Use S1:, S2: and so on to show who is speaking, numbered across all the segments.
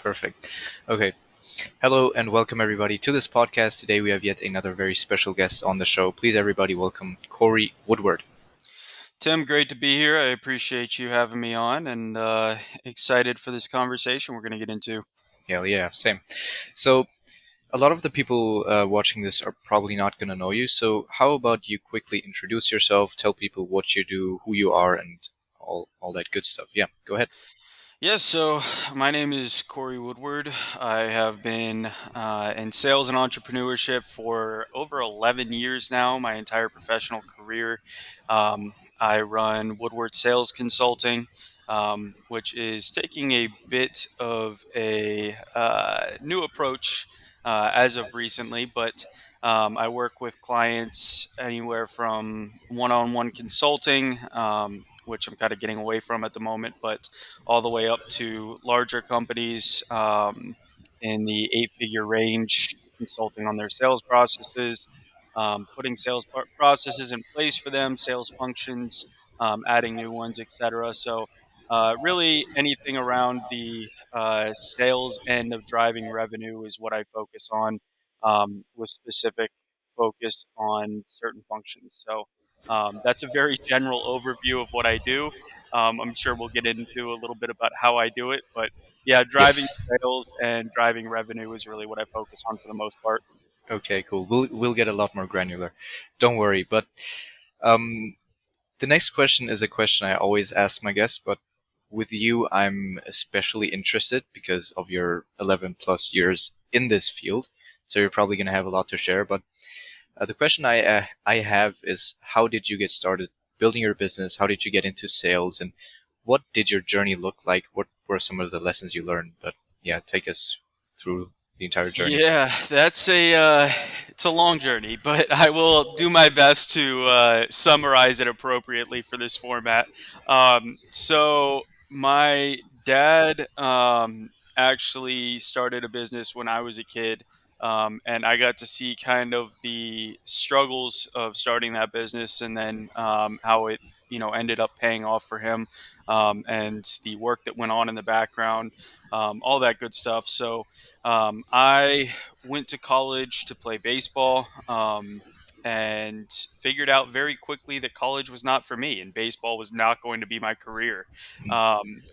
S1: Perfect. Okay. Hello and welcome everybody to this podcast. Today we have yet another very special guest on the show. Please everybody welcome Cory Woodward.
S2: Tim, great to be here. I appreciate you having me on and excited for this conversation we're going to get into.
S1: Hell yeah, same. So a lot of the people watching this are probably not going to know you. So how about you quickly introduce yourself, tell people what you do, who you are, and all that good stuff. Yeah, go ahead.
S2: Yes, so my name is Cory Woodward. I have been in sales and entrepreneurship for over 11 years now, my entire professional career. I run Woodward Sales Consulting, which is taking a bit of a new approach as of recently, but I work with clients anywhere from one on one consulting, which I'm kind of getting away from at the moment, but all the way up to larger companies in the eight-figure range, consulting on their sales processes, putting sales processes in place for them, sales functions, adding new ones, etc. So, really, anything around the sales end of driving revenue is what I focus on, with specific focus on certain functions. So, that's a very general overview of what I do. I'm sure we'll get into a little bit about how I do it, but yeah, driving
S1: Yes.
S2: sales and driving revenue is really what I focus on for the most part.
S1: Okay, cool. We'll get a lot more granular. Don't worry. But um, the next question is a question I always ask my guests, but with you, I'm especially interested because of your 11 plus years in this field. So you're probably going to have a lot to share. But the question I have is, how did you get started building your business? How did you get into sales? And what did your journey look like? What were some of the lessons you learned? But yeah, take us through the entire journey.
S2: Yeah, that's it's a long journey, but I will do my best to summarize it appropriately for this format. So my dad actually started a business when I was a kid, and I got to see kind of the struggles of starting that business, and then how it ended up paying off for him, and the work that went on in the background, all that good stuff. So. I went to college to play baseball, and figured out very quickly that college was not for me and baseball was not going to be my career.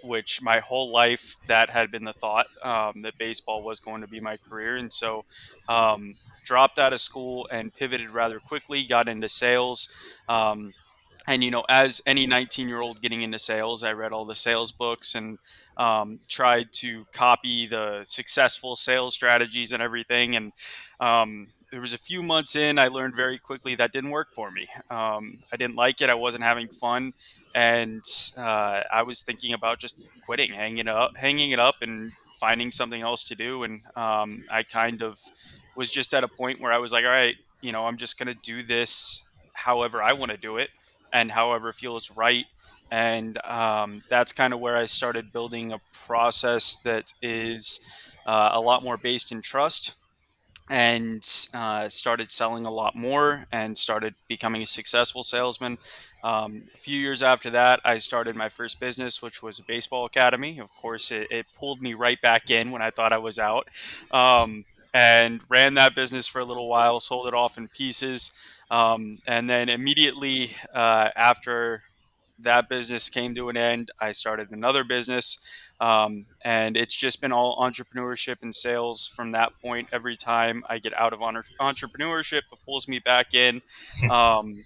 S2: Which my whole life that had been the thought, that baseball was going to be my career. And so dropped out of school and pivoted rather quickly, got into sales. And as any 19-year-old getting into sales, I read all the sales books and tried to copy the successful sales strategies and everything. And there was a few months in, I learned very quickly that didn't work for me. I didn't like it. I wasn't having fun, and I was thinking about just quitting, hanging it up, and finding something else to do. And I kind of was just at a point where I was like, all right, I'm just going to do this however I want to do it and however feels right. And that's kind of where I started building a process that is a lot more based in trust, and started selling a lot more and started becoming a successful salesman. A few years after that, I started my first business, which was a baseball academy. Of course, it pulled me right back in when I thought I was out, and ran that business for a little while, sold it off in pieces. And then immediately after that business came to an end, I started another business. And it's just been all entrepreneurship and sales from that point. Every time I get out of entrepreneurship, it pulls me back in. Um,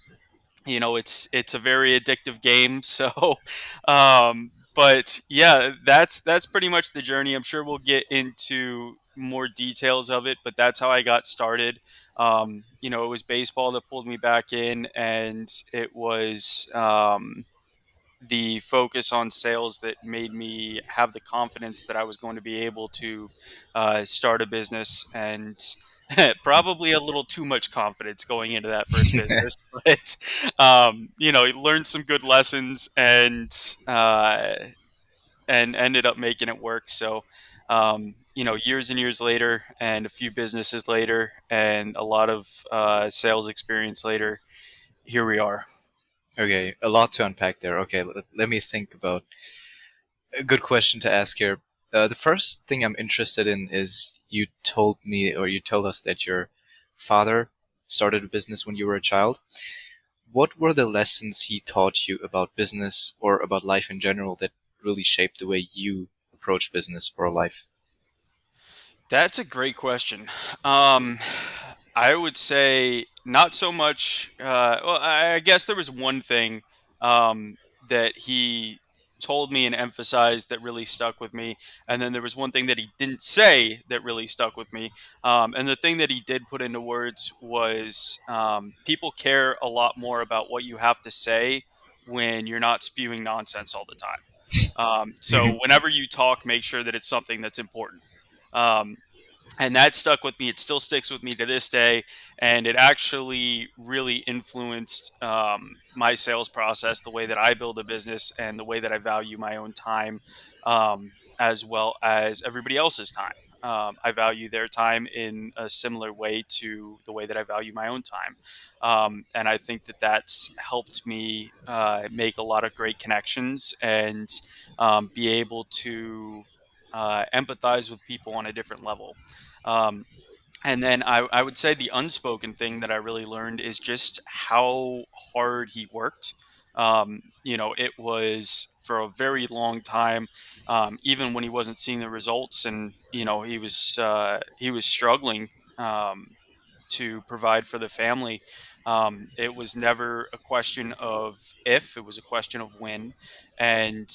S2: it's a very addictive game. So, but yeah, that's pretty much the journey. I'm sure we'll get into more details of it, but that's how I got started. It was baseball that pulled me back in, and it was the focus on sales that made me have the confidence that I was going to be able to start a business. And probably a little too much confidence going into that first business, but you learned some good lessons, and ended up making it work. So years and years later, and a few businesses later, and a lot of sales experience later, here we are.
S1: Okay, a lot to unpack there. Okay, let me think about a good question to ask here. The first thing I'm interested in is you told me, or you told us that your father started a business when you were a child. What were the lessons he taught you about business or about life in general that really shaped the way you approach business or life?
S2: That's a great question. Um, I would say not so much. Well, I guess there was one thing that he told me and emphasized that really stuck with me, and then there was one thing that he didn't say that really stuck with me. And the thing that he did put into words was people care a lot more about what you have to say when you're not spewing nonsense all the time. So
S1: Mhm.
S2: whenever you talk, make sure that it's something that's important. Um, and that stuck with me. It still sticks with me to this day, and it actually really influenced my sales process, the way that I build a business, and the way that I value my own time, as well as everybody else's time. I value their time in a similar way to the way that I value my own time, and I think that that's helped me make a lot of great connections and be able to empathize with people on a different level. Um, and then I would say the unspoken thing that I really learned is just how hard he worked. It was for a very long time, even when he wasn't seeing the results, and he was struggling. To provide for the family. It was never a question of if, it was a question of when. And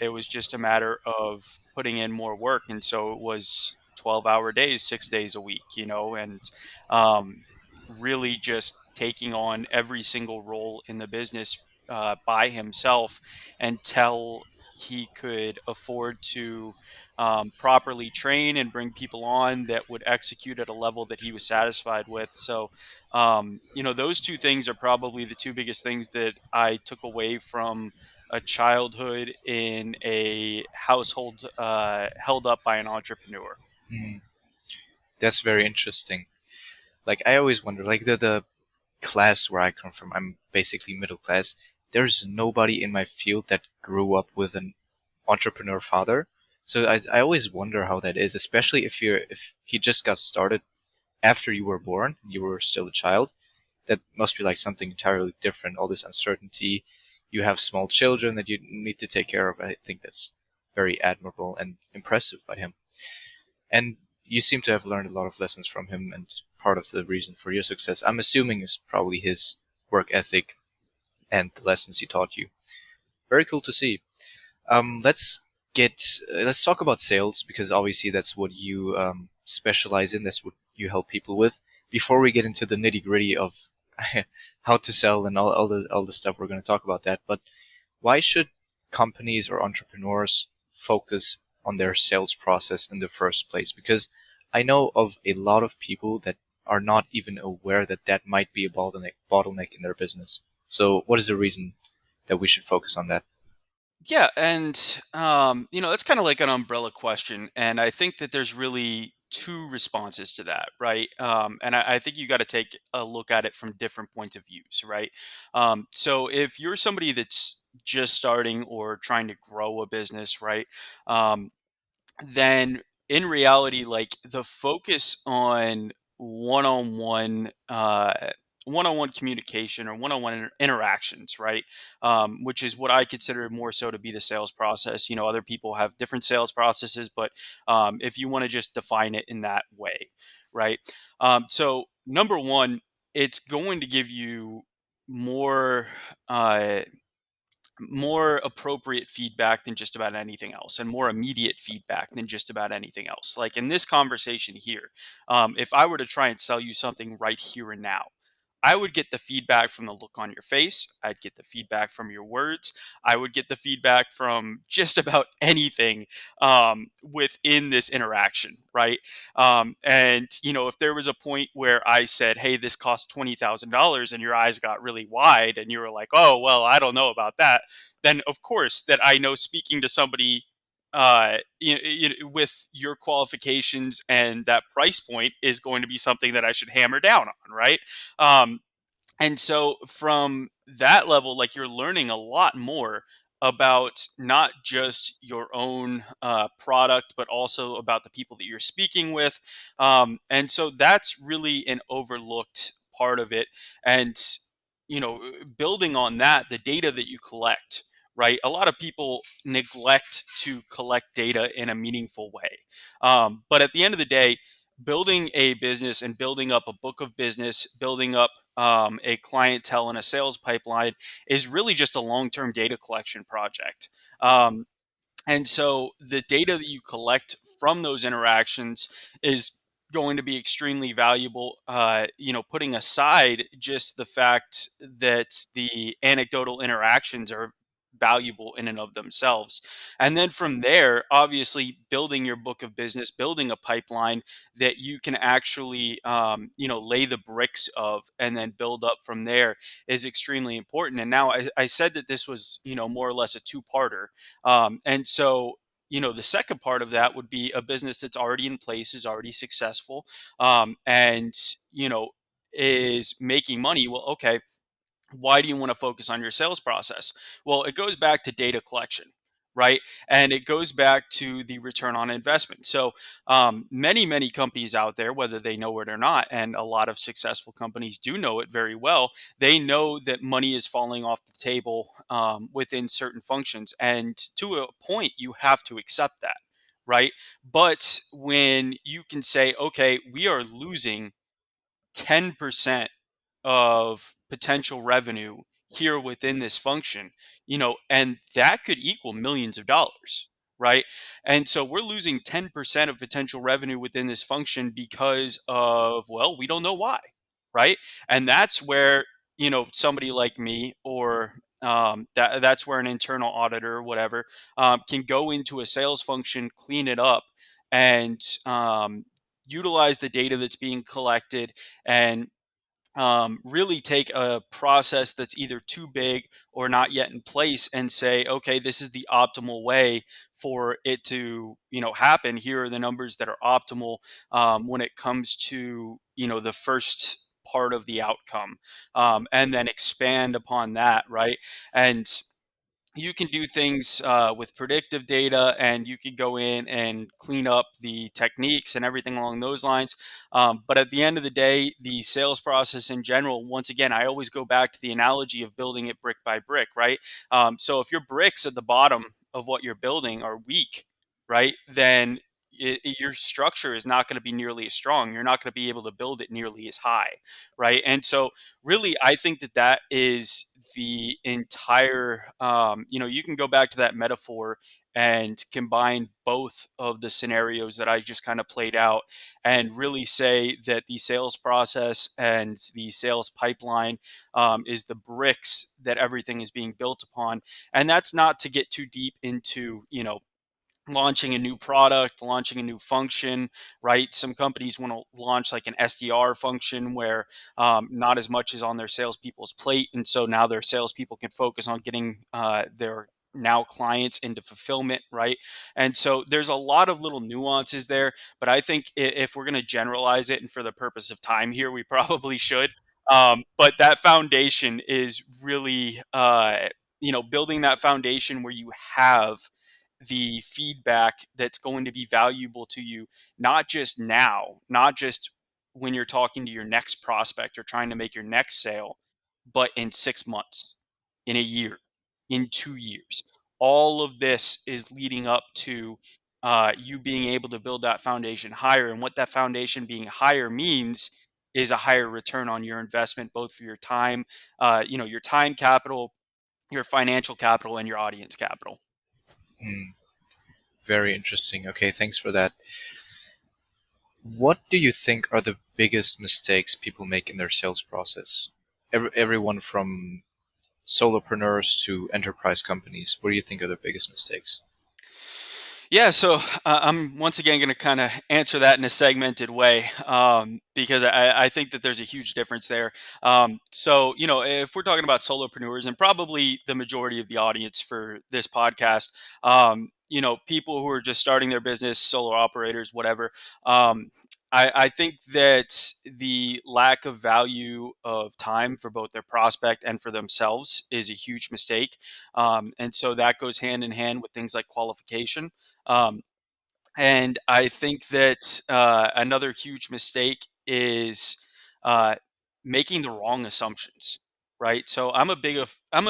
S2: it was just a matter of putting in more work. And so it was 12-hour days, 6 days a week, and um, really just taking on every single role in the business by himself until he could afford to properly train and bring people on that would execute at a level that he was satisfied with. So, those two things are probably the two biggest things that I took away from a childhood in a household held up by an entrepreneur.
S1: Mhm. That's very interesting. Like I always wonder, like the class where I come from, I'm basically middle class. There's nobody in my field that grew up with an entrepreneur father. So I always wonder how that is, especially if he just got started after you were born, you were still a child. That must be like something entirely different. All this uncertainty. You have small children that you need to take care of. I think that's very admirable and impressive by him. And you seem to have learned a lot of lessons from him, and part of the reason for your success, I'm assuming, is probably his work ethic and the lessons he taught you. Very cool to see. Let's talk about sales because obviously that's what you specialize in. That's what you help people with. Before we get into the nitty gritty of how to sell and all the stuff, we're going to talk about that. But why should companies or entrepreneurs focus on their sales process in the first place? Because I know of a lot of people that are not even aware that that might be a bottleneck in their business. So, what is the reason that we should focus on that?
S2: Yeah, and that's kind of like an umbrella question, and I think that there's really two responses to that, right? And I think you got to take a look at it from different points of views, right? So if you're somebody that's just starting or trying to grow a business, right? Um, then in reality, like the focus on one-on-one one-on-one communication or one-on-one interactions, right? Which is what I consider more so to be the sales process. Other people have different sales processes, but if you want to just define it in that way, right? So number one, it's going to give you more uh, more appropriate feedback than just about anything else, and more immediate feedback than just about anything else. Like in this conversation here, if I were to try and sell you something right here and now, I would get the feedback from the look on your face. I'd get the feedback from your words. I would get the feedback from just about anything within this interaction, right? And if there was a point where I said, "Hey, this costs $20,000," and your eyes got really wide, and you were like, "Oh, well, I don't know about that," then of course that I know speaking to somebody with your qualifications and that price point is going to be something that I should hammer down on, right? Um, and so from that level, like you're learning a lot more about not just your own product, but also about the people that you're speaking with. And so that's really an overlooked part of it. And, building on that, the data that you collect, right? A lot of people neglect to collect data in a meaningful way. But at the end of the day, building a business and building up a book of business, building up a clientele and a sales pipeline is really just a long term data collection project. Um, and so the data that you collect from those interactions is going to be extremely valuable. Putting aside just the fact that the anecdotal interactions are valuable in and of themselves. And then from there, obviously, building your book of business, building a pipeline that you can actually, lay the bricks of and then build up from there is extremely important. And now I said that this was, more or less a two-parter. And so, the second part of that would be a business that's already in place, is already successful, and, is making money. Well, okay, why do you want to focus on your sales process? Well, it goes back to data collection, right? And it goes back to the return on investment. So, many companies out there, whether they know it or not, and a lot of successful companies do know it very well, they know that money is falling off the table within certain functions. And to a point, you have to accept that, right? But when you can say, okay, we are losing 10% of potential revenue here within this function, and that could equal millions of dollars, right? And so we're losing 10% of potential revenue within this function because of, well, we don't know why, right? And that's where, somebody like me, or that's where an internal auditor or whatever can go into a sales function, clean it up, and utilize the data that's being collected, and really take a process that's either too big or not yet in place and say, okay, this is the optimal way for it to, happen. Here are the numbers that are optimal when it comes to, the first part of the outcome, and then expand upon that, right? And you can do things with predictive data, and you could go in and clean up the techniques and everything along those lines. But at the end of the day, the sales process in general, once again, I always go back to the analogy of building it brick by brick, right? So if your bricks at the bottom of what you're building are weak, right, then your structure is not going to be nearly as strong. You're not going to be able to build it nearly as high, right? And so really, I think that that is the entire, you can go back to that metaphor and combine both of the scenarios that I just kind of played out, and really say that the sales process and the sales pipeline is the bricks that everything is being built upon. And that's not to get too deep into, launching a new product, launching a new function, right? Some companies want to launch like an SDR function where not as much is on their salespeople's plate. And so now their salespeople can focus on getting their now clients into fulfillment, right? And so there's a lot of little nuances there. But I think if we're going to generalize it, and for the purpose of time here, we probably should. But that foundation is really, building that foundation where you have the feedback that's going to be valuable to you, not just now, not just when you're talking to your next prospect or trying to make your next sale, but in 6 months, in a year, in 2 years. All of this is leading up to you being able to build that foundation higher. And what that foundation being higher means is a higher return on your investment, both for your time, your time capital, your financial capital, and your audience capital.
S1: Hmm, very interesting. Okay, thanks for that. What do you think are the biggest mistakes people make in their sales process? Everyone from solopreneurs to enterprise companies. What do you think are the biggest mistakes?
S2: Yeah, so I'm once again going to kind of answer that in a segmented way, because I think that there's a huge difference there. So, if we're talking about solopreneurs, and probably the majority of the audience for this podcast, people who are just starting their business, solo operators, whatever. Um, I think that the lack of value of time for both their prospect and for themselves is a huge mistake. And so that goes hand in hand with things like qualification. Um, and I think that another huge mistake is uh, making the wrong assumptions, right? So I'm a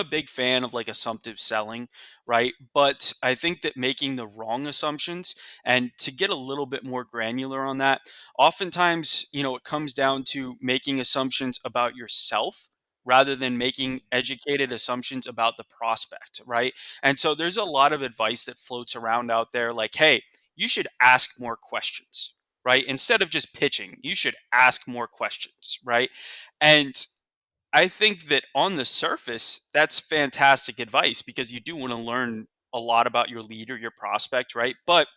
S2: big fan of like assumptive selling, right? But I think that making the wrong assumptions, and to get a little bit more granular on that, oftentimes, it comes down to making assumptions about yourself rather than making educated assumptions about the prospect, right? And so there's a lot of advice that floats around out there like, hey, you should ask more questions, right? Instead of just pitching, you should ask more questions, right? And I think that on the surface, that's fantastic advice because you do want to learn a lot about your lead or your prospect, right? But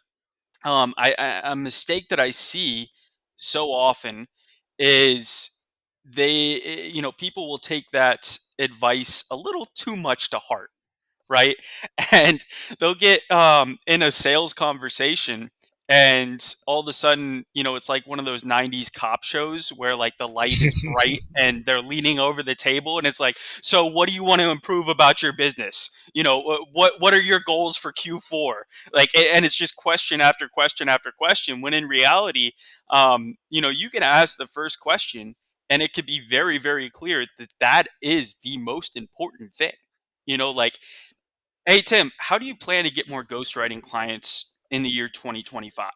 S2: a mistake that I see so often is people will take that advice a little too much to heart, right? And they'll get in a sales conversation, and all of a sudden, it's like one of those 90s cop shows where like the light is bright and they're leaning over the table and it's like, so what do you want to improve about your business? What are your goals for Q4? Like and it's just question after question after question, when in reality, you can ask the first question and it could be very, very clear that that is the most important thing. Like, hey, Tim, how do you plan to get more ghostwriting clients in the year 2025?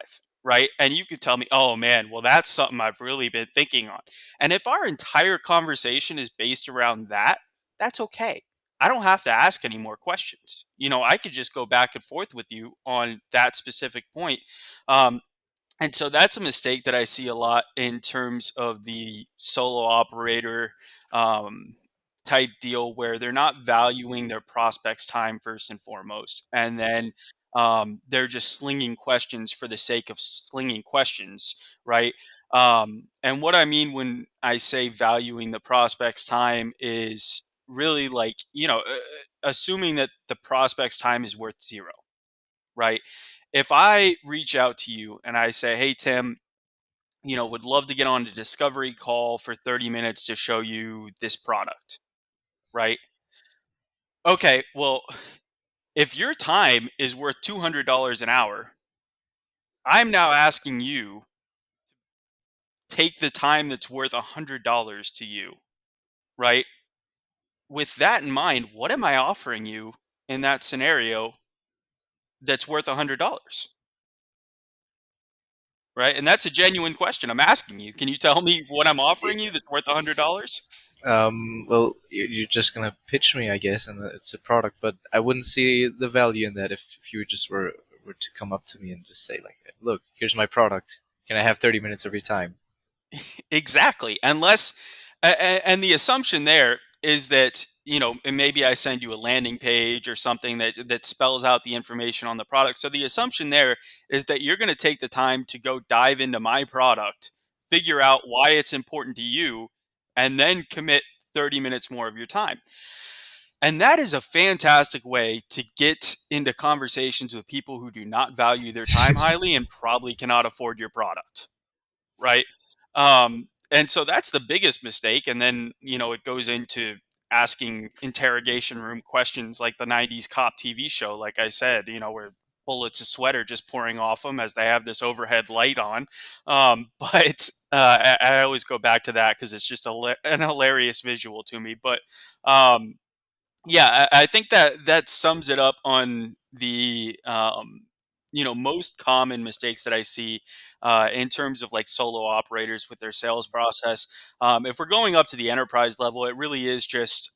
S2: Right. And you could tell me, oh man, well, that's something I've really been thinking on. And if our entire conversation is based around that, that's okay. I don't have to ask any more questions. I could just go back and forth with you on that specific point. Um, and so that's a mistake that I see a lot in terms of the solo operator um, type deal where they're not valuing their prospects' time first and foremost. And then they're just slinging questions for the sake of slinging questions, right? And what I mean when I say valuing the prospect's time is really like, assuming that the prospect's time is worth zero, right? If I reach out to you and I say, "Hey Tim, would love to get on a discovery call for 30 minutes to show you this product." Right? Okay, well, if your time is worth $200 an hour, I'm now asking you take the time that's worth $100 to you, right? With that in mind, what am I offering you in that scenario that's worth $100? Right? And that's a genuine question I'm asking you. Can you tell me what I'm offering you that's worth $100?
S1: Well, you're just gonna pitch me, I guess, and it's a product, but I wouldn't see the value in that if you just were to come up to me and just say like, "Look, here's my product. Can I have 30 minutes of your time?"
S2: Exactly. And the assumption there is that, and maybe I send you a landing page or something that spells out the information on the product. So the assumption there is that you're going to take the time to go dive into my product, figure out why it's important to you, and then commit 30 minutes more of your time. And that is a fantastic way to get into conversations with people who do not value their time highly and probably cannot afford your product, right? And so that's the biggest mistake. And then, it goes into asking interrogation room questions like the 90s cop TV show, like I said, where bullets of sweat are just pouring off them as they have this overhead light on. But I always go back to that because it's just an hilarious visual to me. But um, yeah, I think that that sums it up on the most common mistakes that I see in terms of like solo operators with their sales process. If we're going up to the enterprise level, it really is just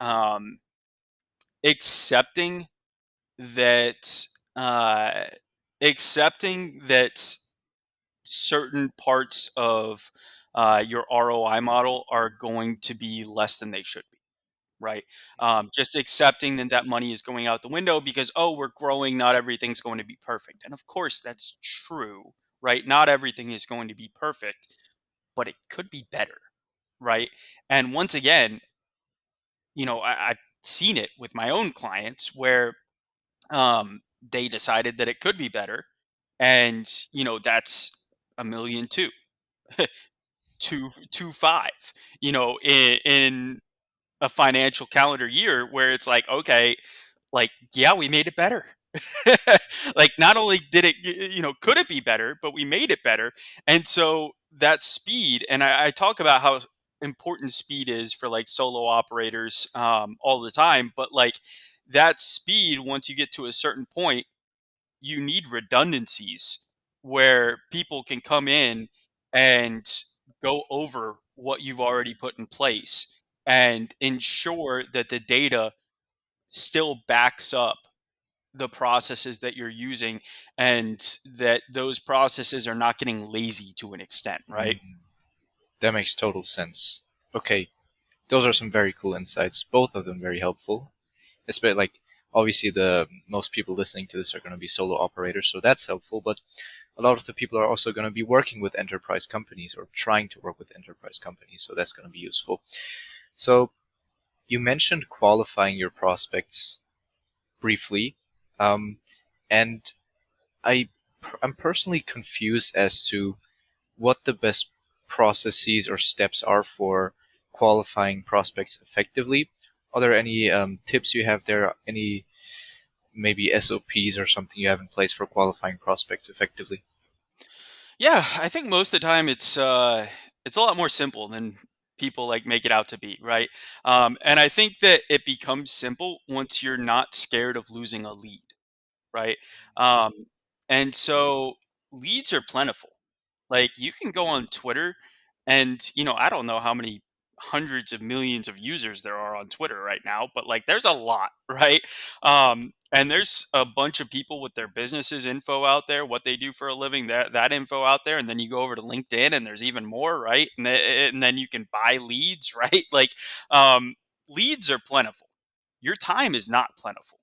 S2: accepting that uh, accepting that certain parts of your ROI model are going to be less than they should be, right? Just accepting that that money is going out the window because, oh, we're growing, not everything's going to be perfect. And of course, that's true, right? Not everything is going to be perfect, but it could be better, right? And once again, I've seen it with my own clients where they decided that it could be better, and that's a million two, two five, in a financial calendar year, where it's like, okay, like, yeah, we made it better. Like, not only did it, could it be better, but we made it better. And so that speed, and I talk about how important speed is for like solo operators all the time, but like that speed, once you get to a certain point, you need redundancies where people can come in and go over what you've already put in place and ensure that the data still backs up the processes that you're using, and that those processes are not getting lazy to an extent, right?
S1: Mm, that makes total sense. Okay, those are some very cool insights. Both of them very helpful. Especially like obviously the most people listening to this are going to be solo operators, so that's helpful. But a lot of the people are also going to be working with enterprise companies or trying to work with enterprise companies, so that's going to be useful. So you mentioned qualifying your prospects briefly, and I I'm personally confused as to what the best processes or steps are for qualifying prospects effectively. Are there any tips you have there? Any maybe SOPs or something you have in place for qualifying prospects effectively?
S2: Yeah, I think most of the time it's a lot more simple than people like make it out to be, right? And I think that it becomes simple once you're not scared of losing a lead, right? Um, and so leads are plentiful. Like, you can go on Twitter, and I don't know how many hundreds of millions of users there are on Twitter right now, but like there's a lot, right? And there's a bunch of people with their businesses info out there, what they do for a living, that info out there, and then you go over to LinkedIn and there's even more, right? And then you can buy leads, right? Like, um, leads are plentiful. Your time is not plentiful,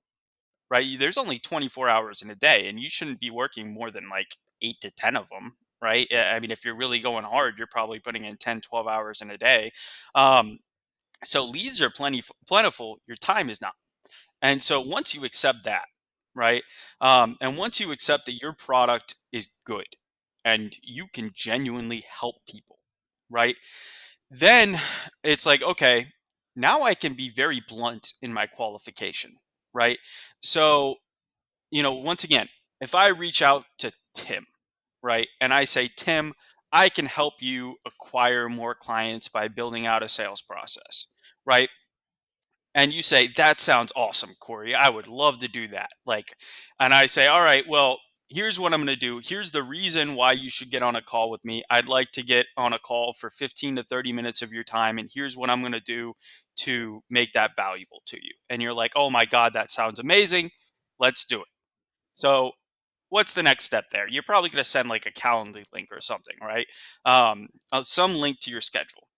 S2: right? There's only 24 hours in a day, and you shouldn't be working more than like 8 to 10 of them, right? I mean, if you're really going hard, you're probably putting in 10, 12 hours in a day. Um, so leads are plentiful. Your time is not. And so once you accept that, right? And once you accept that your product is good and you can genuinely help people, right? Then it's like, okay, now I can be very blunt in my qualification, right? So once again, if I reach out to Tim, right, and I say, Tim, I can help you acquire more clients by building out a sales process, right? And you say, that sounds awesome, Corey. I would love to do that. Like, and I say, all right, well, here's what I'm going to do. Here's the reason why you should get on a call with me. I'd like to get on a call for 15 to 30 minutes of your time. And here's what I'm going to do to make that valuable to you. And you're like, oh my God, that sounds amazing. Let's do it. So, what's the next step there? You're probably going to send like a Calendly link or something, right? Some link to your schedule.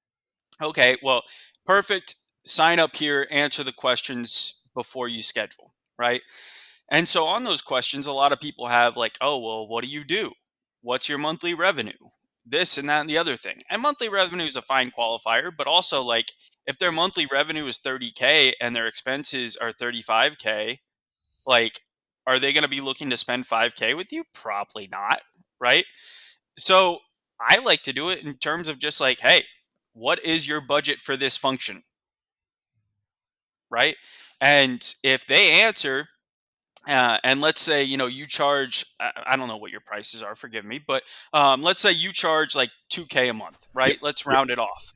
S2: Okay, well, perfect. Sign up here, answer the questions before you schedule, right? And so on those questions, a lot of people have like, oh, well, what do you do? What's your monthly revenue? This and that and the other thing. And monthly revenue is a fine qualifier, but also like, if their monthly revenue is 30K and their expenses are 35K, like, are they going to be looking to spend 5K with you? Probably not, right? So I like to do it in terms of just like, hey, what is your budget for this function, right? And if they answer, and let's say you charge, I don't know what your prices are, forgive me, but let's say you charge like 2K a month,
S1: Yep.
S2: right? Let's
S1: Yep.
S2: round it off.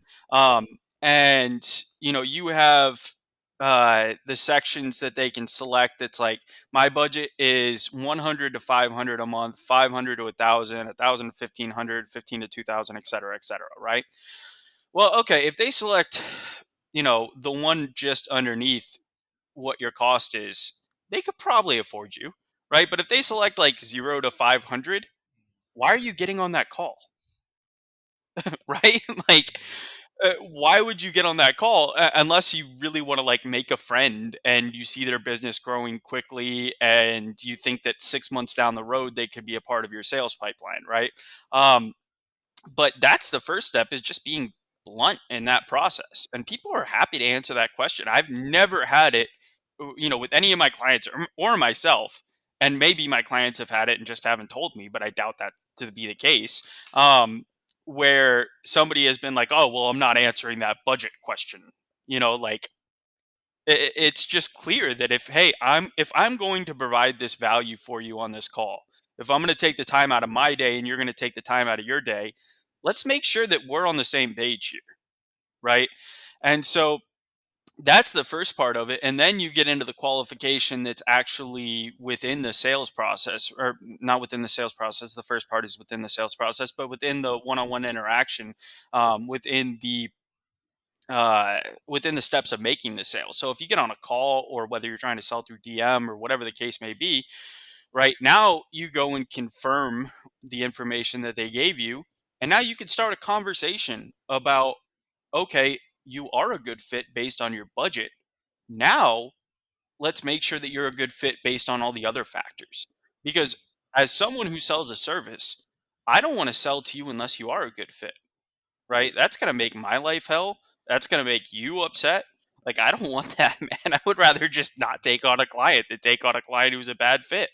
S2: And you have the sections that they can select. It's like, my budget is 100 to 500 a month, 500 to 1,000, 1,000 to 1,500, 15 to 2,000, et cetera, right? Well, okay, if they select the one just underneath what your cost is, they could probably afford you, right? But if they select like 0 to 500, why are you getting on that call? Right? Like, why would you get on that call, unless you really want to like make a friend and you see their business growing quickly and you think that 6 months down the road they could be a part of your sales pipeline, right? Um, but that's the first step, is just being blunt in that process, and people are happy to answer that question. I've never had it with any of my clients or myself, and maybe my clients have had it and just haven't told me, but I doubt that to be the case. Um, where somebody has been like, "Oh, well, I'm not answering that budget question." Like it's just clear that if I'm going to provide this value for you on this call, if I'm going to take the time out of my day and you're going to take the time out of your day, let's make sure that we're on the same page here, right? And so that's the first part of it, and then you get into the qualification that's actually within the sales process, or not within the sales process. The first part is within the sales process, but within the one-on-one interaction, um, within the within the steps of making the sale. So if you get on a call, or whether you're trying to sell through DM or whatever the case may be, right now you go and confirm the information that they gave you, and now you can start a conversation about, okay, you are a good fit based on your budget. Now let's make sure that you're a good fit based on all the other factors. Because as someone who sells a service, I don't want to sell to you unless you are a good fit, right? That's going to make my life hell. That's going to make you upset. Like, I don't want that, man. I would rather just not take on a client than take on a client who's a bad fit.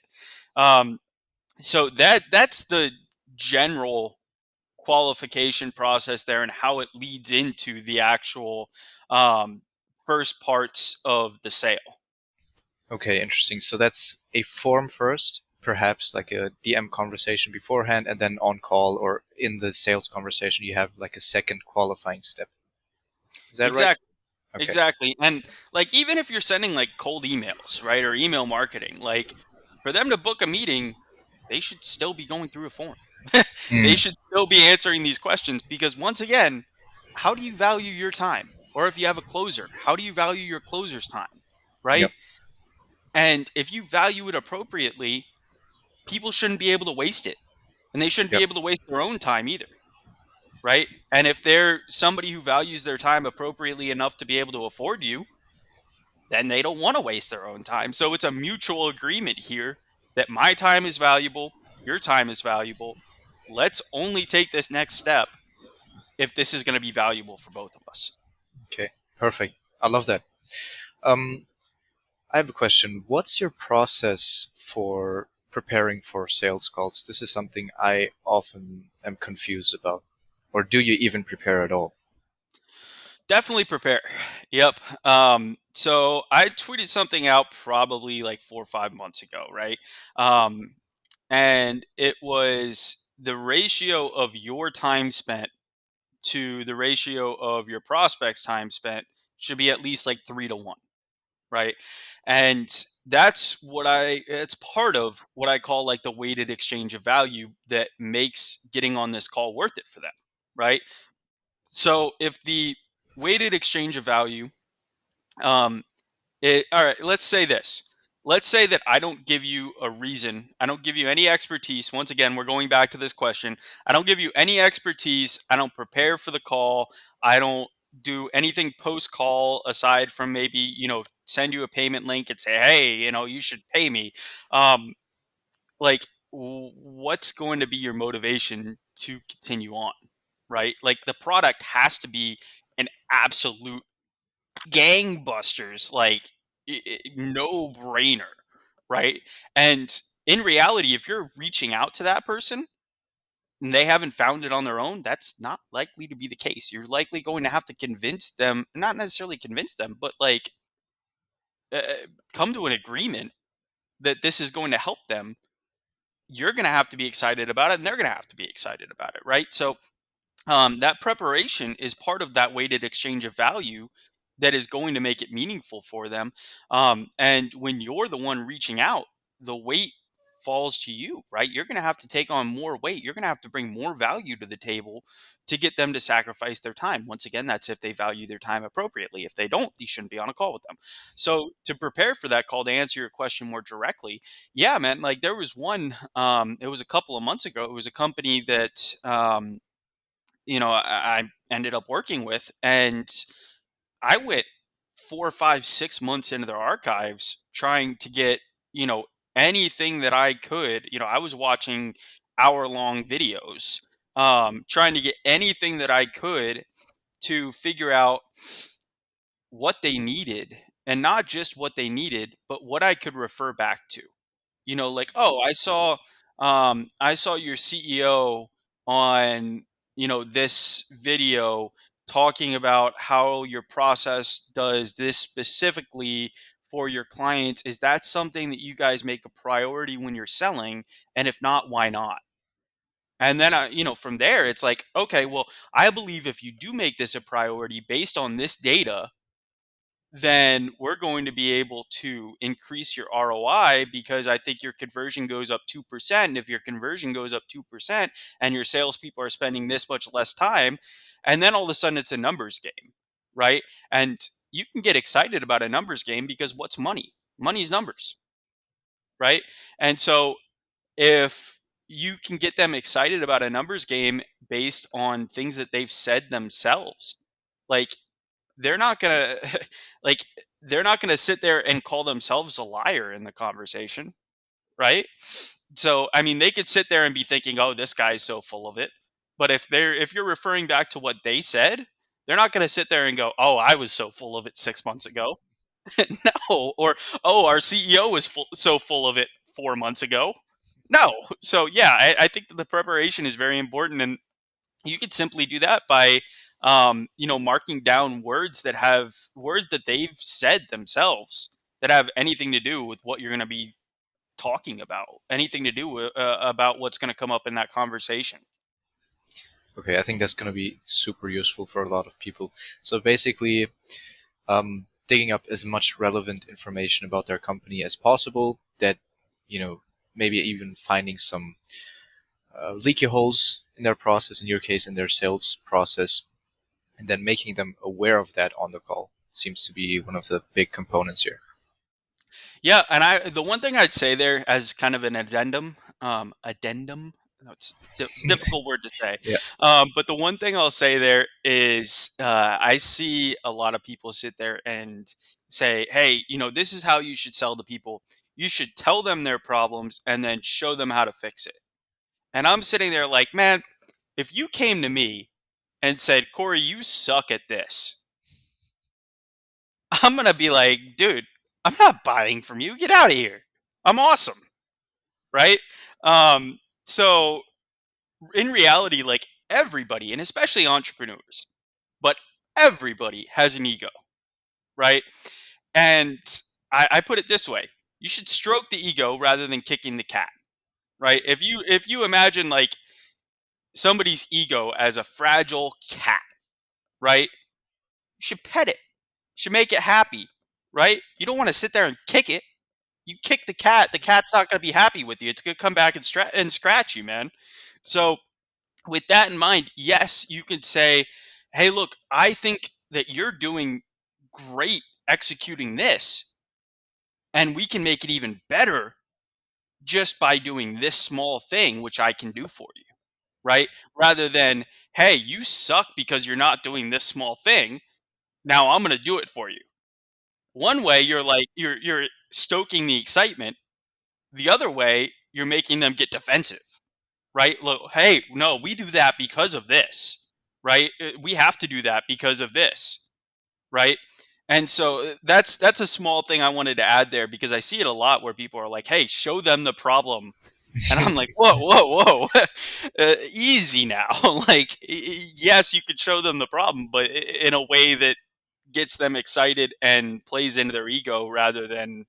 S2: Um, so that's the general qualification process there, and how it leads into the actual um, first parts of the sale.
S1: Okay, interesting. So that's a form first, perhaps like a DM conversation beforehand, and then on call or in the sales conversation, you have like a second qualifying step. Is that right?
S2: Exactly.
S1: Okay.
S2: Exactly. And like, even if you're sending like cold emails, right, or email marketing, like, for them to book a meeting, they should still be going through a form. They
S1: Mm,
S2: should still be answering these questions, because once again, how do you value your time? Or if you have a closer, how do you value your closer's time? Right?
S1: yep,
S2: And if you value it appropriately, people shouldn't be able to waste it. And they shouldn't be
S1: yep.
S2: able to waste their own time either. Right? And if they're somebody who values their time appropriately enough to be able to afford you, then they don't want to waste their own time. So it's a mutual agreement here that my time is valuable, your time is valuable. Let's only take this next step if this is going to be valuable for both of us.
S1: Okay, perfect. I love that. Um, I have a question. What's your process for preparing for sales calls? This is something I often am confused about. Or do you even prepare at all?
S2: Definitely prepare. Yep. So I tweeted something out probably like 4 or 5 months ago, right? Um, and it was the ratio of your time spent to the ratio of your prospects' time spent should be at least like 3 to 1, right? And it's part of what I call like the weighted exchange of value that makes getting on this call worth it for them, right? So if the weighted exchange of value, um, all right, let's say this. Let's say that I don't give you a reason. I don't give you any expertise. Once again, we're going back to this question. I don't give you any expertise. I don't prepare for the call. I don't do anything post call aside from maybe, send you a payment link and say, hey, you should pay me. Um, like, what's going to be your motivation to continue on? Right? Like, the product has to be an absolute gangbusters, like, no brainer, right? And in reality, if you're reaching out to that person and they haven't found it on their own, that's not likely to be the case. You're likely going to have to convince them, not necessarily convince them, but like, uh, come to an agreement that this is going to help them. You're going to have to be excited about it, and they're going to have to be excited about it, right? So that preparation is part of that weighted exchange of value that is going to make it meaningful for them. And when you're the one reaching out, the weight falls to you, right? You're going to have to take on more weight. You're going to have to bring more value to the table to get them to sacrifice their time. Once again, that's if they value their time appropriately. If they don't, you shouldn't be on a call with them. So to prepare for that call, to answer your question more directly, yeah, man, like, there was one, it was a couple of months ago. It was a company that, I ended up working with, and I went 4, 5, 6 months into their archives trying to get, you know, anything that I could. I was watching hour-long videos, trying to get anything that I could to figure out what they needed, and not just what they needed, but what I could refer back to. Like, oh, I saw your CEO on, this video talking about how your process does this specifically for your clients. Is that something that you guys make a priority when you're selling? And if not, why not? And then, from there, it's like, okay, well, I believe if you do make this a priority based on this data, then we're going to be able to increase your ROI because I think your conversion goes up 2%. And if your conversion goes up 2% and your salespeople are spending this much less time, and then all of a sudden it's a numbers game, right? And you can get excited about a numbers game because what's money? Money is numbers, right? And so if you can get them excited about a numbers game based on things that they've said themselves, like they're not gonna like they're not gonna sit there and call themselves a liar in the conversation, right? So I mean, they could sit there and be thinking, "Oh, this guy's so full of it," but if you're referring back to what they said, they're not gonna sit there and go, "Oh, I was so full of it 6 months ago." No, or "Oh, our CEO was so full of it 4 months ago." No. So yeah, I think that the preparation is very important, and you could simply do that by marking down words that they've said themselves that have anything to do with what you're going to be talking about, anything to do with, about what's going to come up in that conversation.
S1: Okay, I think that's going to be super useful for a lot of people. So basically, digging up as much relevant information about their company as possible. That, you know, maybe even finding some leaky holes in their process. In your case, in their sales process, and then making them aware of that on the call seems to be one of the big components here.
S2: Yeah, and the one thing I'd say there as kind of an addendum, that's difficult word to say.
S1: Yeah.
S2: But the one thing I'll say there is, I see a lot of people sit there and say, "Hey, this is how you should sell to people. You should tell them their problems and then show them how to fix it." And I'm sitting there like, man, if you came to me and said, "Corey, you suck at this," I'm gonna be like, dude, I'm not buying from you. Get out of here. I'm awesome, right? So in reality, like everybody, and especially entrepreneurs, but everybody has an ego, right? And I put it this way: you should stroke the ego rather than kicking the cat, right? If you imagine like somebody's ego as a fragile cat, right? You should pet it. You should make it happy, right? You don't want to sit there and kick it. You kick the cat's not going to be happy with you. It's going to come back and, scratch you, man. So, with that in mind, yes, you could say, hey, look, I think that you're doing great executing this, and we can make it even better just by doing this small thing, which I can do for you, right? Rather than, hey, you suck because you're not doing this small thing. Now I'm going to do it for you. One way you're like, you're stoking the excitement. The other way, you're making them get defensive, right? Look, hey, no, we do that because of this, right? We have to do that because of this, right? And so that's a small thing I wanted to add there because I see it a lot where people are like, "Hey, show them the problem," and I'm like, "Whoa, whoa, whoa, easy now." Like, yes, you could show them the problem, but in a way that gets them excited and plays into their ego rather than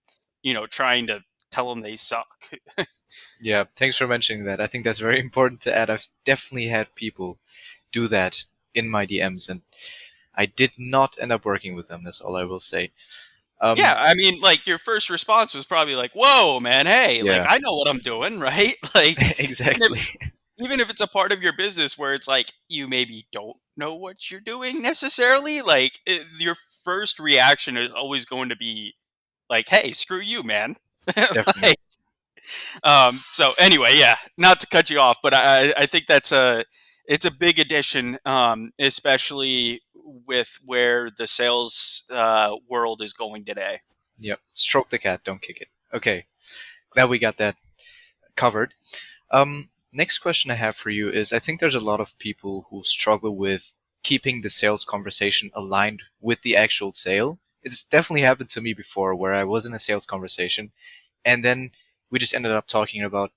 S2: trying to tell them they suck.
S1: Yeah, thanks for mentioning that. I think that's very important to add. I've definitely had people do that in my DMs, and I did not end up working with them. That's all I will say.
S2: Yeah,
S1: Um,
S2: I mean, like your first response was probably like, "Whoa, man, hey, like
S1: yeah,
S2: I know what I'm doing, right?" Like even if
S1: exactly.
S2: even if it's a part of your business where it's like you maybe don't know what you're doing necessarily, like your first reaction is always going to be like, "Hey, screw you, man."
S1: Definitely.
S2: Like, so anyway, yeah, not to cut you off, but I think it's a big addition, especially with where the sales world is going today.
S1: Yep. Stroke the cat, don't kick it. Okay, glad we got that covered. Next question I have for you is, I think there's a lot of people who struggle with keeping the sales conversation aligned with the actual sale. It's definitely happened to me before where I was in a sales conversation and then we just ended up talking about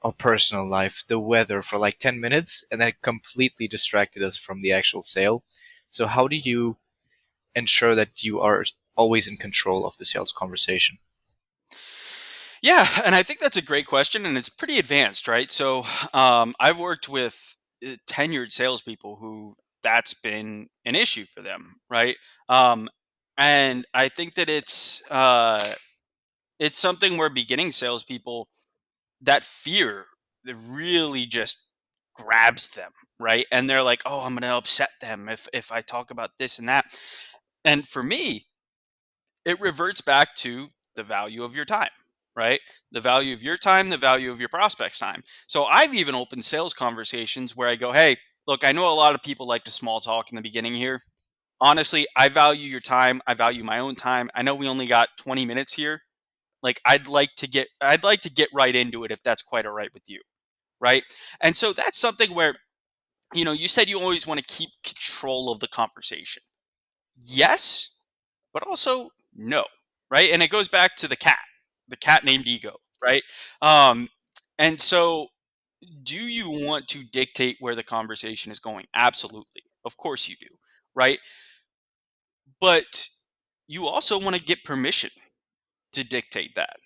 S1: our personal life, the weather for like 10 minutes, and that completely distracted us from the actual sale. So how do you ensure that you are always in control of the sales conversation?
S2: Yeah, and I think that's a great question, and it's pretty advanced, right? So, I've worked with tenured salespeople who that's been an issue for them, right? Um, and I think that it's something where beginning salespeople, that fear that really just grabs them, right? And they're like, "Oh, I'm going to upset them if I talk about this and that." And for me, it reverts back to the value of your time, right? The value of your time, the value of your prospects' time. So I've even opened sales conversations where I go, "Hey, look, I know a lot of people like to small talk in the beginning here. Honestly, I value your time. I value my own time. I know we only got 20 minutes here. Like I'd like to get right into it if that's quite all right with you." Right? And so that's something where, you said you always want to keep control of the conversation. Yes, but also no, right? And it goes back to the cat named ego, right? Um, and so, do you want to dictate where the conversation is going? Absolutely, of course you do, right? But you also want to get permission to dictate that,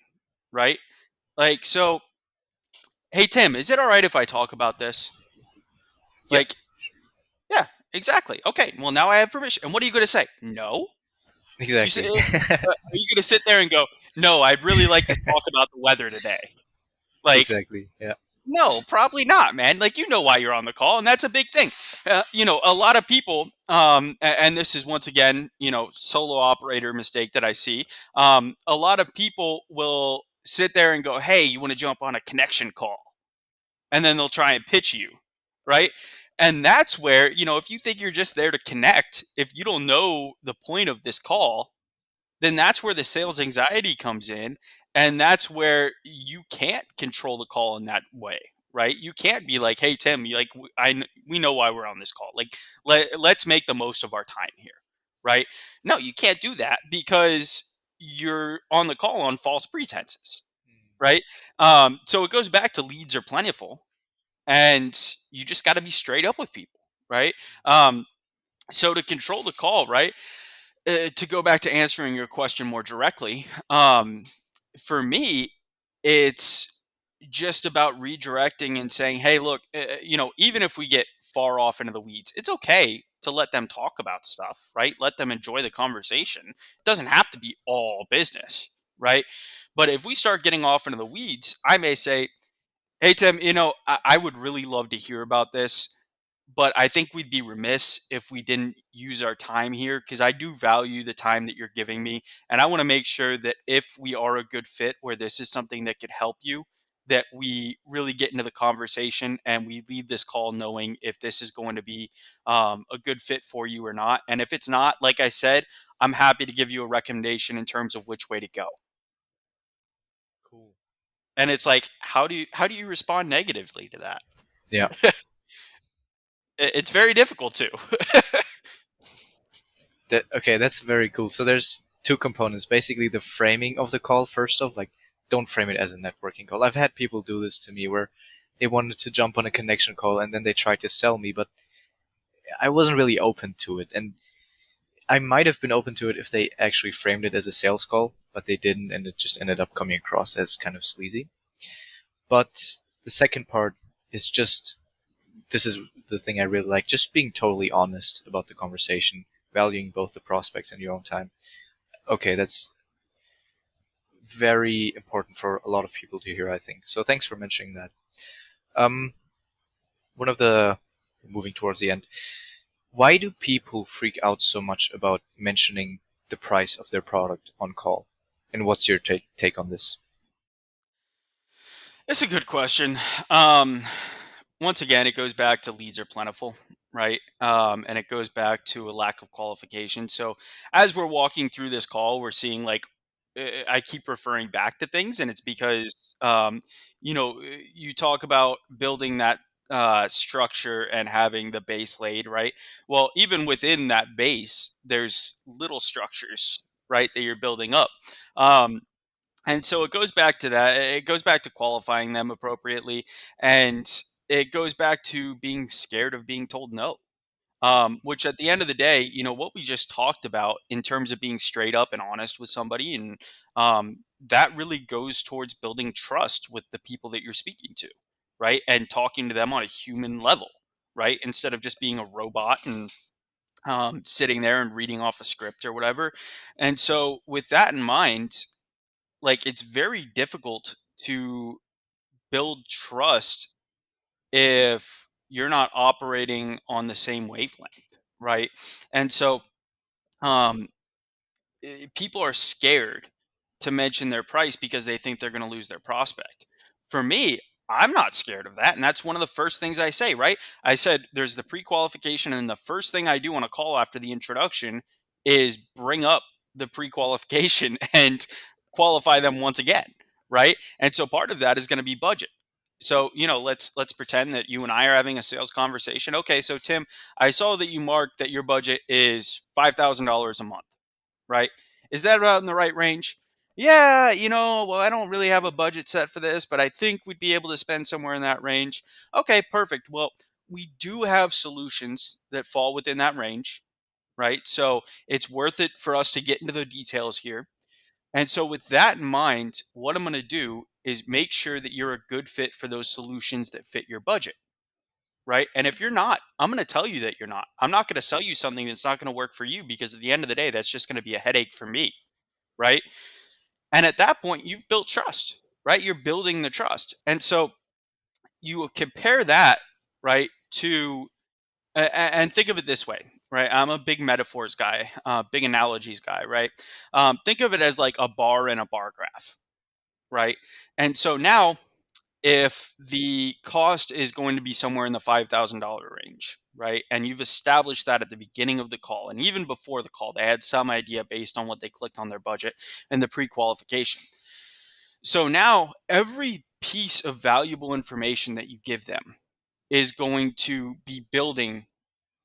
S2: right? Like, so, hey Tim, is it all right if I talk about this?
S1: Yep,
S2: Like, yeah, exactly. Okay, well now I have permission. And what are you going to say? No. You say,
S1: exactly.
S2: are you going to sit there and go, "No, I'd really like to talk about the weather today"? Like,
S1: Exactly. Yeah.
S2: no, probably not, man. Like, you know why you're on the call, and that's a big thing. A lot of people, and this is once again, solo operator mistake that I see. A lot of people will sit there and go, "Hey, you want to jump on a connection call?" And then they'll try and pitch you, right? And that's where, if you think you're just there to connect, if you don't know the point of this call, then that's where the sales anxiety comes in. And that's where you can't control the call in that way, right? You can't be like, "Hey, Tim, you like, we know why we're on this call. Like, let's make the most of our time here," right? No, you can't do that because you're on the call on false pretenses, right? So it goes back to leads are plentiful, and you just got to be straight up with people, right? Um, so to control the call, right? To go back to answering your question more directly, for me, it's just about redirecting and saying, "Hey, look, even if we get far off into the weeds, it's okay to let them talk about stuff, right? Let them enjoy the conversation. It doesn't have to be all business, right? But if we start getting off into the weeds, I may say, "Hey, Tim, I would really love to hear about this, but I think we'd be remiss if we didn't use our time here because I do value the time that you're giving me. And I want to make sure that if we are a good fit where this is something that could help you, that we really get into the conversation and we leave this call knowing if this is going to be a good fit for you or not. And if it's not, like I said, I'm happy to give you a recommendation in terms of which way to go."
S1: Cool.
S2: And it's like, how do you respond negatively to that?
S1: Yeah.
S2: It's very difficult to.
S1: That's very cool. So there's two components. Basically, the framing of the call first off, like don't frame it as a networking call. I've had people do this to me where they wanted to jump on a connection call and then they tried to sell me, but I wasn't really open to it. And I might have been open to it if they actually framed it as a sales call, but they didn't, and it just ended up coming across as kind of sleazy. But the second part is just this is the thing I really like, just being totally honest about the conversation, valuing both the prospects and your own time. Okay, that's very important for a lot of people to hear, I think. So thanks for mentioning that. Um, one of the moving towards the end, why do people freak out so much about mentioning the price of their product on call? And what's your take on this?
S2: It's a good question. Um, Once again, it goes back to leads are plentiful, right? And it goes back to a lack of qualification. So as we're walking through this call, we're seeing like I keep referring back to things, and it's because you talk about building that structure and having the base laid, right? Well, even within that base, there's little structures, right, that you're building up. Um, And so it goes back to that. It goes back to qualifying them appropriately, and it goes back to being scared of being told no. Which at the end of the day, what we just talked about in terms of being straight up and honest with somebody, and that really goes towards building trust with the people that you're speaking to, right? And talking to them on a human level, right? Instead of just being a robot and sitting there and reading off a script or whatever. And so, with that in mind, like it's very difficult to build trust if you're not operating on the same wavelength, right? And so, um, people are scared to mention their price because they think they're going to lose their prospect. For me, I'm not scared of that. And that's one of the first things I say, right? I said there's the pre qualification. And the first thing I do on a call after the introduction is bring up the pre qualification and qualify them once again, right? And so part of that is going to be budget. So, let's pretend that you and I are having a sales conversation. Okay, so Tim, I saw that you marked that your budget is $5,000 a month, right? Is that about in the right range? Yeah, well, I don't really have a budget set for this, but I think we'd be able to spend somewhere in that range. Okay, perfect. Well, we do have solutions that fall within that range, right? So it's worth it for us to get into the details here. And so, with that in mind, what I'm going to do is make sure that you're a good fit for those solutions that fit your budget, right? And if you're not, I'm going to tell you that you're not. I'm not going to sell you something that's not going to work for you because at the end of the day, that's just going to be a headache for me, right? And at that point, you've built trust, right? You're building the trust. And so you compare that, right, to, and think of it this way, right? I'm a big metaphors guy, big analogies guy, right? Think of it as like a bar and a bar graph, right? And so now, if the cost is going to be somewhere in the $5,000 range, right? And you've established that at the beginning of the call, and even before the call, they had some idea based on what they clicked on their budget and the pre qualification. So now every piece of valuable information that you give them is going to be building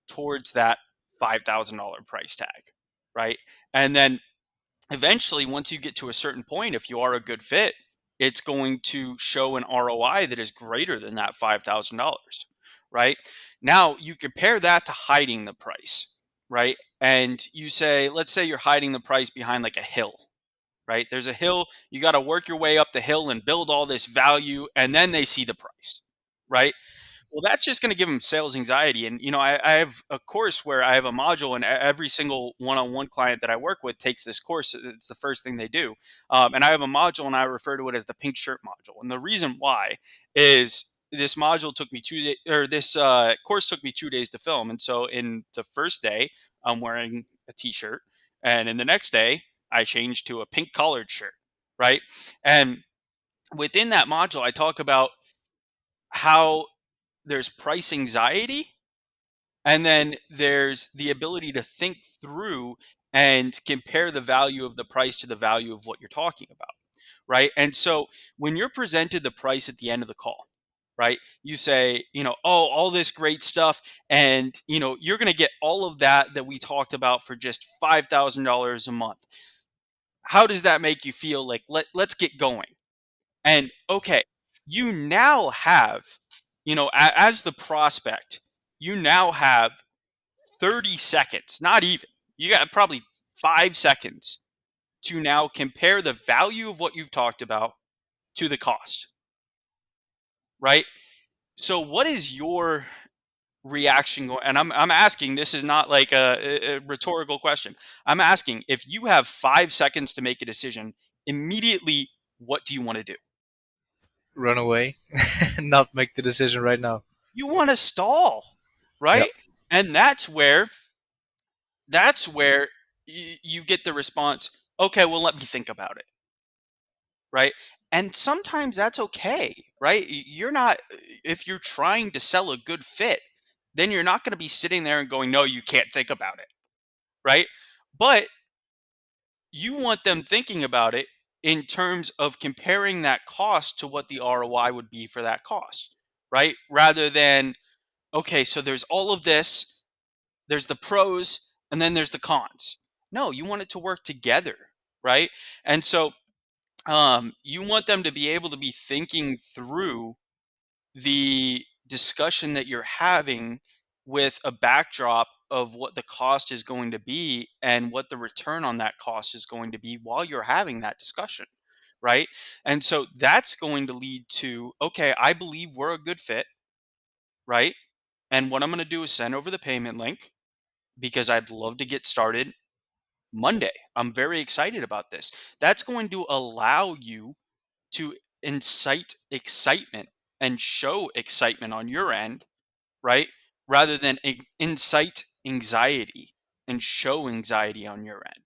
S2: towards that $5,000 price tag, right? And then eventually, once you get to a certain point, if you are a good fit, it's going to show an ROI that is greater than that $5,000, right? Now, you compare that to hiding the price, right? And you say, let's say you're hiding the price behind like a hill, right? There's a hill, you got to work your way up the hill and build all this value, and then they see the price, right? Well, that's just going to give them sales anxiety. And, I have a course where I have a module, and every single one on one client that I work with takes this course. It's the first thing they do. And I have a module, and I refer to it as the pink shirt module. And the reason why is this module took me 2 days, or this course took me 2 days to film. And so in the first day, I'm wearing a t shirt. And in the next day, I changed to a pink collared shirt, right? And within that module, I talk about how there's price anxiety, and then there's the ability to think through and compare the value of the price to the value of what you're talking about, right? And so when you're presented the price at the end of the call, right, you say, oh, all this great stuff, and you're going to get all of that we talked about for just $5,000 a month. How does that make you feel? Like, let's get going. And okay, you now have, as the prospect, you now have 30 seconds, not even, you got probably 5 seconds to now compare the value of what you've talked about to the cost, right? So, what is your reaction going? And I'm asking, this is not like a rhetorical question. I'm asking, if you have 5 seconds to make a decision, immediately, what do you want to do?
S1: Run away, not make the decision right now.
S2: You want to stall,
S1: Yep.
S2: right? And that's where you get the response, okay, well, let me think about it, right? And sometimes that's okay, right? You're not, if you're trying to sell a good fit, then you're not going to be sitting there and going, no, you can't think about it, right? But you want them thinking about it in terms of comparing that cost to what the ROI would be for that cost, right? Rather than, okay, so there's all of this, there's the pros, and then there's the cons. No, you want it to work together, right? And so You want them to be able to be thinking through the discussion that you're having with a backdrop of what the cost is going to be and what the return on that cost is going to be while you're having that discussion, right? And so that's going to lead to, okay, I believe we're a good fit, right? And what I'm going to do is send over the payment link because I'd love to get started Monday. I'm very excited about this. That's going to allow you to incite excitement and show excitement on your end, right? Rather than incite anxiety and show anxiety on your end,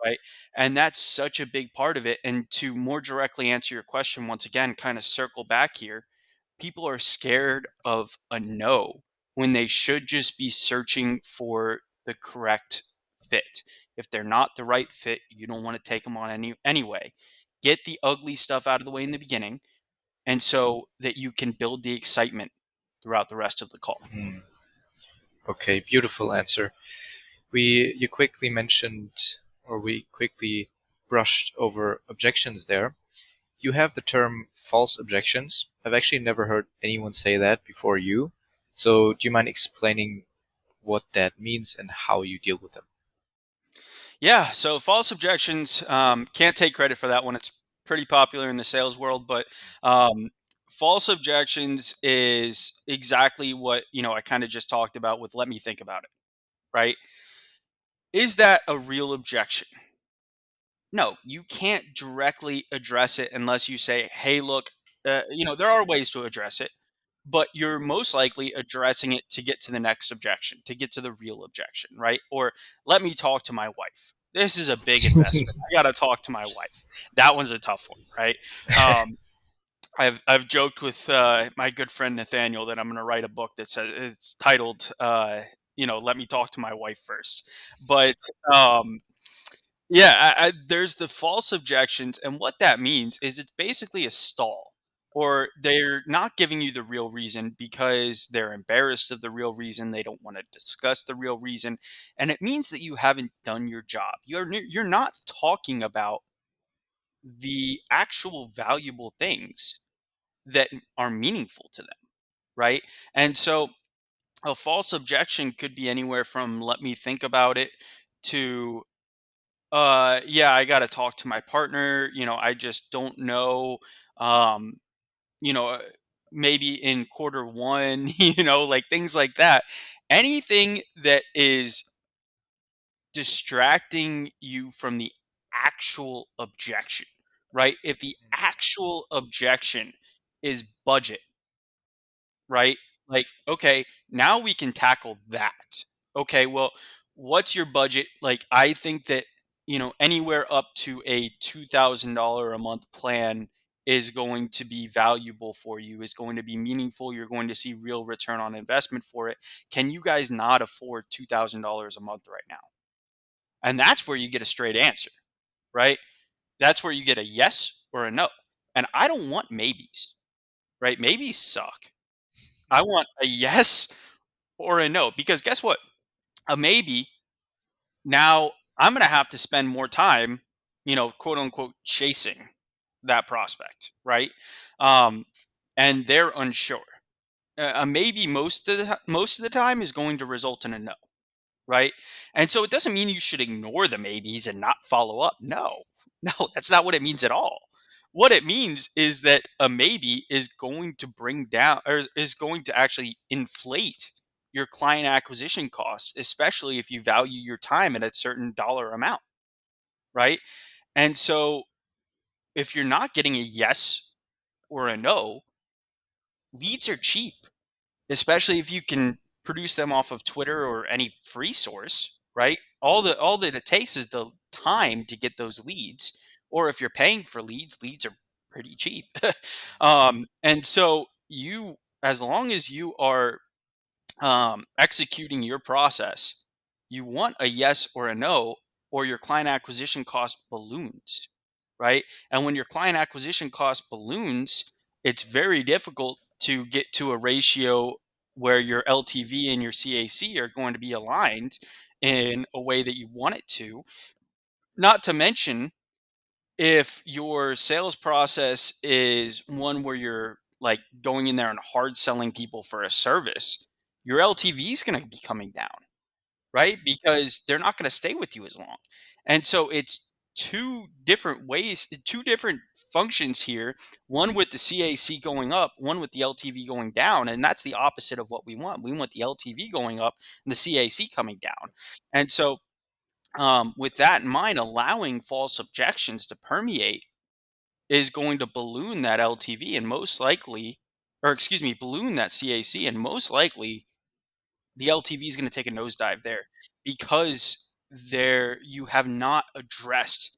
S2: right? And that's such a big part of it. And to more directly answer your question, once again, kind of circle back here, people are scared of a no when they should just be searching for the correct fit. If they're not the right fit, you don't want to take them on anyway. Get the ugly stuff out of the way in the beginning, and so that you can build the excitement throughout the rest of the call.
S1: Hmm. Okay, beautiful answer. You quickly mentioned, or we quickly brushed over objections there. You have the term false objections. I've actually never heard anyone say that before you. So do you mind explaining what that means and how you deal with them?
S2: Yeah, so false objections, can't take credit for that one. It's pretty popular in the sales world, but um, false objections is exactly what I kind of just talked about with let me think about it, right? Is that a real objection? No, you can't directly address it unless you say, "Hey, look, there are ways to address it, but you're most likely addressing it to get to the next objection, to get to the real objection, right?" Or let me talk to my wife. This is a big investment. I got to talk to my wife. That one's a tough one, right? Um, I've joked with my good friend Nathaniel that I'm going to write a book that says it's titled, "Let me talk to my wife first." But yeah, there's the false objections, and what that means is it's basically a stall, or they're not giving you the real reason because they're embarrassed of the real reason. They don't want to discuss the real reason, and it means that you haven't done your job. You're not talking about the actual valuable things that are meaningful to them, right? And so a false objection could be anywhere from "let me think about it" to yeah, I gotta talk to my partner. I just don't know. Um, you know, uh, Maybe in quarter one, like things like that. Anything that is distracting you from the actual objection, right? If the actual objection is budget, right? Like, okay, now we can tackle that. Okay, well, what's your budget? Like, I think that, anywhere up to a $2,000 a month plan is going to be valuable for you, is going to be meaningful. You're going to see real return on investment for it. Can you guys not afford $2,000 a month right now? And that's where you get a straight answer, right? That's where you get a yes or a no. And I don't want maybes, right? Maybes suck. I want a yes or a no, because guess what? A maybe, now I'm going to have to spend more time, quote unquote, chasing that prospect, right? Um, and they're unsure. A maybe most of the time is going to result in a no, right? And so it doesn't mean you should ignore the maybes and not follow up. No, no, that's not what it means at all. What it means is that a maybe is going to bring down, or is going to actually inflate your client acquisition costs, especially if you value your time at a certain dollar amount, right? And so if you're not getting a yes or a no, leads are cheap, especially if you can produce them off of Twitter or any free source, right? All that it takes is the time to get those leads, or if you're paying for leads, leads are pretty cheap. And so as long as you are executing your process, you want a yes or a no, or your client acquisition cost balloons, right? And when your client acquisition cost balloons, it's very difficult to get to a ratio where your LTV and your CAC are going to be aligned in a way that you want it to. Not to mention, if your sales process is one where you're like going in there and hard selling people for a service, your LTV is going to be coming down, right? Because they're not going to stay with you as long. And so it's two different ways, two different functions here, one with the CAC going up, one with the LTV going down. And that's the opposite of what we want. We want the LTV going up and the CAC coming down. And so, with that in mind, allowing false objections to permeate is going to balloon that LTV and most likely, or excuse me, balloon that CAC, and most likely the LTV is going to take a nosedive there because there you have not addressed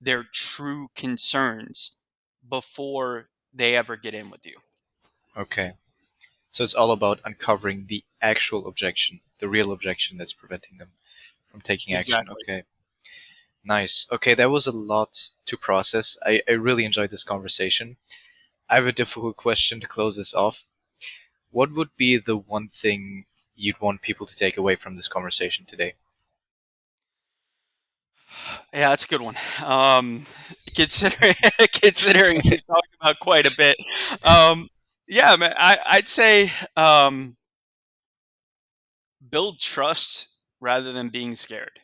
S2: their true concerns before they ever get in with you.
S1: Okay. So it's all about uncovering the actual objection, the real objection that's preventing them from taking action.
S2: Exactly.
S1: Okay. Nice. Okay, that was a lot to process. I really enjoyed this conversation. I have a difficult question to close this off. What would be the one thing you'd want people to take away from this conversation today?
S2: Yeah, that's a good one. Considering considering we've talked about quite a bit. Um, yeah, man, I'd say build trust rather than being scared.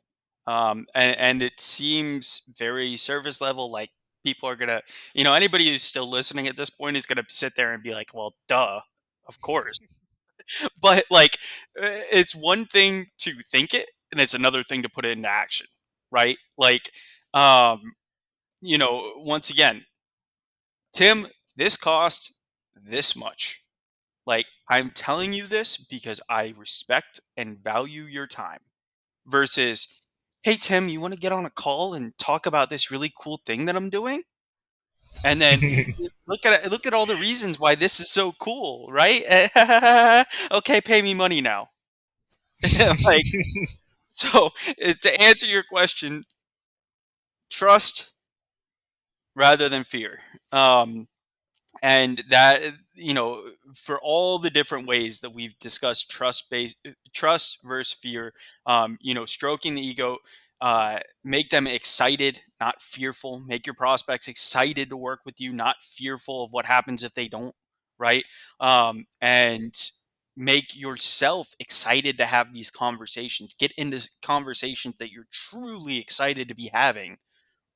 S2: And it seems very surface level, like people are gonna, anybody who's still listening at this point is gonna sit there and be like, well, duh, of course. But like, it's one thing to think it, and it's another thing to put it into action, right? Like, um, once again, Tim, this cost this much. Like, I'm telling you this because I respect and value your time versus, hey, Tim, you want to get on a call and talk about this really cool thing that I'm doing? And then look at all the reasons why this is so cool, right? Okay, pay me money now. Like, so to answer your question, trust rather than fear. And that, for all the different ways that we've discussed trust versus fear, stroking the ego, make them excited, not fearful. Make your prospects excited to work with you, not fearful of what happens if they don't, right? And make yourself excited to have these conversations. Get into conversations that you're truly excited to be having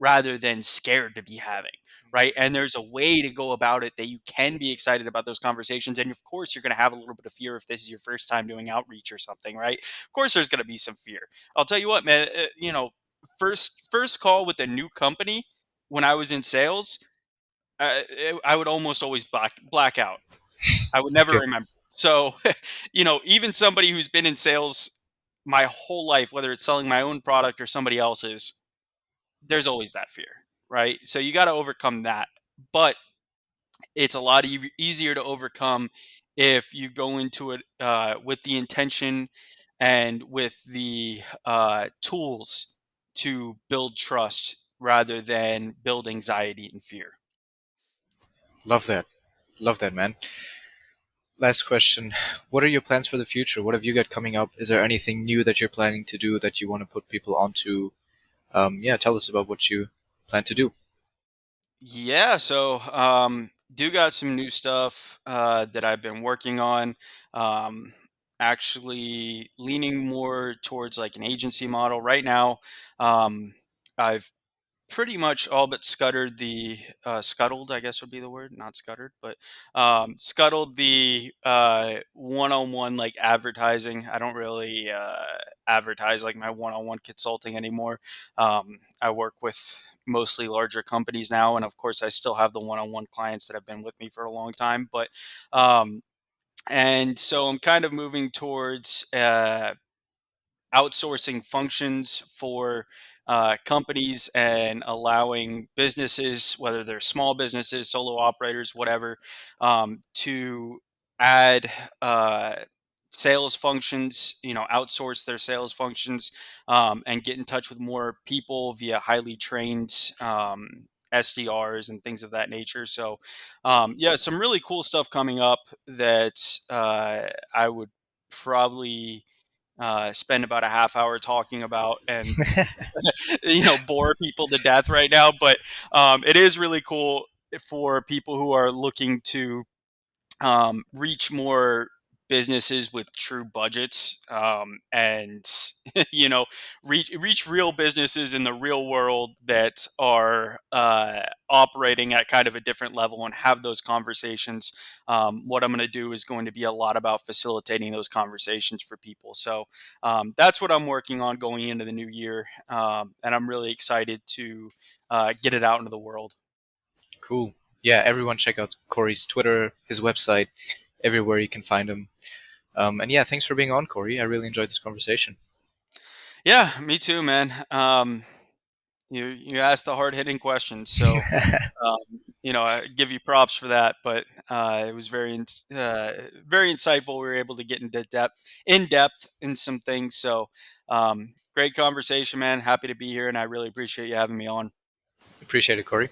S2: rather than scared to be having, right? And there's a way to go about it that you can be excited about those conversations. And of course, you're going to have a little bit of fear if this is your first time doing outreach or something, right? Of course, there's going to be some fear. I'll tell you what, man. First call with a new company when I was in sales, I would almost always black out. I would never
S1: Okay.
S2: remember. So, even somebody who's been in sales my whole life, whether it's selling my own product or somebody else's, there's always that fear, right? So you got to overcome that. But it's a lot easier to overcome if you go into it with the intention and with the tools to build trust rather than build anxiety and fear.
S1: Love that. Love that, man. Last question. What are your plans for the future? What have you got coming up? Is there anything new that you're planning to do that you want to put people onto? Yeah, tell us about what you plan to do.
S2: Yeah, so do got some new stuff that I've been working on. Um, Actually, leaning more towards like an agency model right now. I've pretty much all but scuttered the scuttled, I guess would be the word, not scuttered, but scuttled the one-on-one like advertising. I don't really advertise like my one-on-one consulting anymore. I work with mostly larger companies now, and of course I still have the one-on-one clients that have been with me for a long time, but um, and so I'm kind of moving towards outsourcing functions for companies and allowing businesses, whether they're small businesses, solo operators, whatever, to add sales functions, outsource their sales functions, and get in touch with more people via highly trained SDRs and things of that nature. So, yeah, some really cool stuff coming up that I would probably spend about a half hour talking about and bore people to death right now. But it is really cool for people who are looking to reach more businesses with true budgets, and reach real businesses in the real world that are operating at kind of a different level and have those conversations. What I'm going to do is going to be a lot about facilitating those conversations for people. So that's what I'm working on going into the new year, and I'm really excited to get it out into the world.
S1: Cool. Yeah, everyone check out Cory's Twitter, his website, everywhere you can find him. And yeah, thanks for being on, Cory. I really enjoyed this conversation.
S2: Yeah, me too, man. You asked the hard hitting questions, so I give you props for that. But it was very insightful. We were able to get in depth in some things. So great conversation, man. Happy to be here, and I really appreciate you having me on.
S1: Appreciate it, Cory.